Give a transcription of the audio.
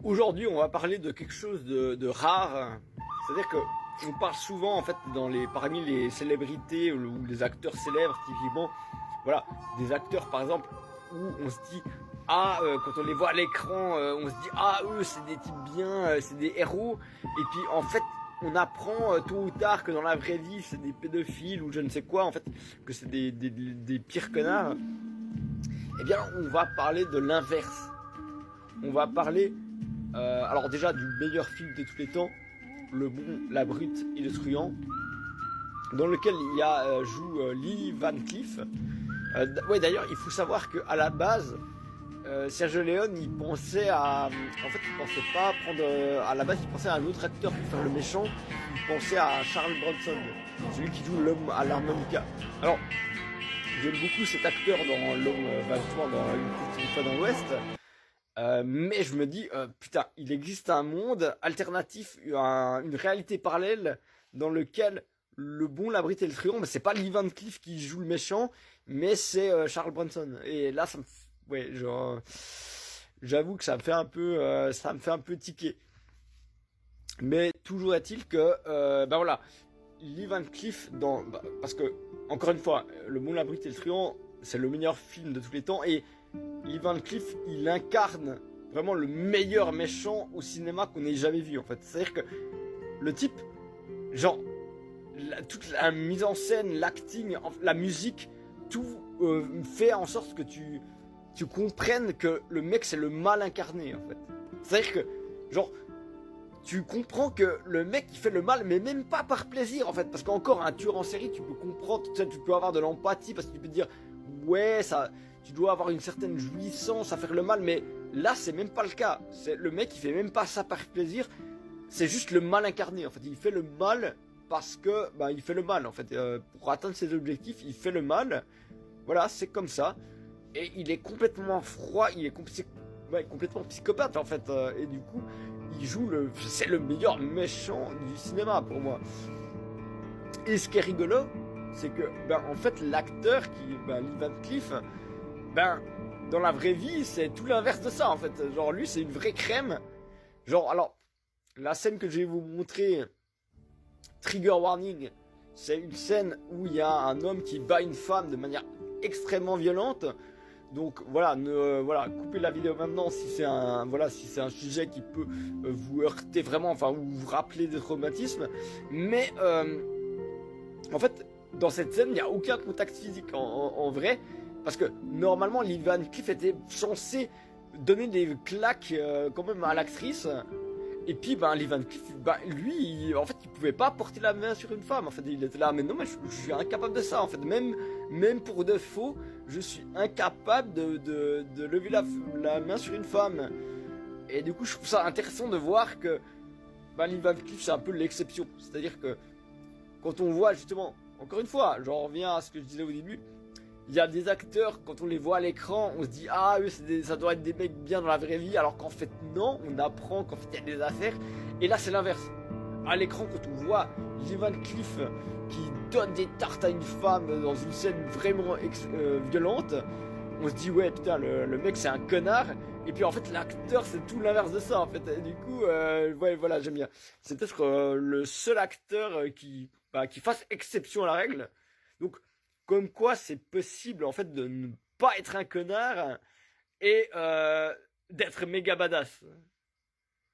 Aujourd'hui, on va parler de quelque chose de rare. C'est-à-dire que on parle souvent, en fait, parmi les célébrités ou les acteurs célèbres, typiquement, voilà, des acteurs, par exemple, où on se dit, quand on les voit à l'écran, on se dit, eux, c'est des types bien, c'est des héros. Et puis, en fait, on apprend tôt ou tard que dans la vraie vie, c'est des pédophiles ou je ne sais quoi, en fait, que c'est des pires connards. Eh bien, on va parler de l'inverse. On va parler alors déjà du meilleur film de tous les temps, Le Bon, la Brute et le Truand, dans lequel joue Lee Van Cleef. Ouais, d'ailleurs, il faut savoir qu'à la base, Sergio Leone, il pensait pas prendre. À la base, il pensait à un autre acteur pour faire le méchant. Il pensait à Charles Bronson, celui qui joue l'homme à l'harmonica. Alors, j'aime beaucoup cet acteur dans L'Homme Valtour dans Une fois dans l'Ouest. Mais je me dis, putain, il existe un monde alternatif, une réalité parallèle dans lequel le bon, la brute et le truand, c'est pas Lee Van Cleef qui joue le méchant, mais c'est Charles Bronson. Et là, ouais, genre, j'avoue que ça me fait un peu tiquer. Mais toujours est-il que, voilà, Lee Van Cleef parce que encore une fois, Le Bon, la Brute et le Truand, c'est le meilleur film de tous les temps et Lee Van Cleef, il incarne vraiment le meilleur méchant au cinéma qu'on ait jamais vu en fait. C'est-à-dire que le type, genre, toute la mise en scène, l'acting, la musique, tout fait en sorte que tu comprennes que le mec c'est le mal incarné en fait. C'est-à-dire que, genre, tu comprends que le mec il fait le mal, mais même pas par plaisir en fait. Parce qu'encore, un tueur en série, tu peux comprendre, tu peux avoir de l'empathie parce que tu peux te dire, ouais, tu dois avoir une certaine jouissance à faire le mal, mais là c'est même pas le cas. Le mec il fait même pas ça par plaisir, c'est juste le mal incarné en fait. Il fait le mal parce que il fait le mal en fait. Pour atteindre ses objectifs, il fait le mal. Voilà, c'est comme ça. Et il est complètement froid, il est complètement psychopathe en fait. Et du coup, c'est le meilleur méchant du cinéma pour moi. Et ce qui est rigolo, c'est que en fait l'acteur Lee Van Cleef, dans la vraie vie c'est tout l'inverse de ça en fait. Genre lui c'est une vraie crème. Genre alors la scène que je vais vous montrer, trigger warning, c'est une scène où il y a un homme qui bat une femme de manière extrêmement violente. Donc voilà, coupez la vidéo maintenant si c'est un sujet qui peut vous heurter vraiment, enfin ou vous rappeler des traumatismes. Mais en fait, dans cette scène, il n'y a aucun contact physique en vrai. Parce que normalement, Lee Van Cleef était censé donner des claques quand même à l'actrice. Et puis, Lee Van Cleef, lui, en fait, il pouvait pas porter la main sur une femme. En fait, il était là, mais non, mais je suis incapable de ça. En fait, même pour de faux, je suis incapable de lever la main sur une femme. Et du coup, je trouve ça intéressant de voir que Lee Van Cleef, c'est un peu l'exception. C'est-à-dire que quand on voit justement, encore une fois, j'en reviens à ce que je disais au début, il y a des acteurs, quand on les voit à l'écran, on se dit eux ça doit être des mecs bien dans la vraie vie, alors qu'en fait non, on apprend qu'en fait il y a des affaires. Et là c'est l'inverse. À l'écran, quand on voit Lee Van Cleef qui donne des tartes à une femme dans une scène vraiment violente, on se dit ouais putain le mec c'est un connard. Et puis en fait l'acteur c'est tout l'inverse de ça en fait. Et du coup ouais voilà, j'aime bien. C'est peut-être le seul acteur qui fasse exception à la règle. Donc comme quoi c'est possible en fait de ne pas être un connard et d'être méga badass.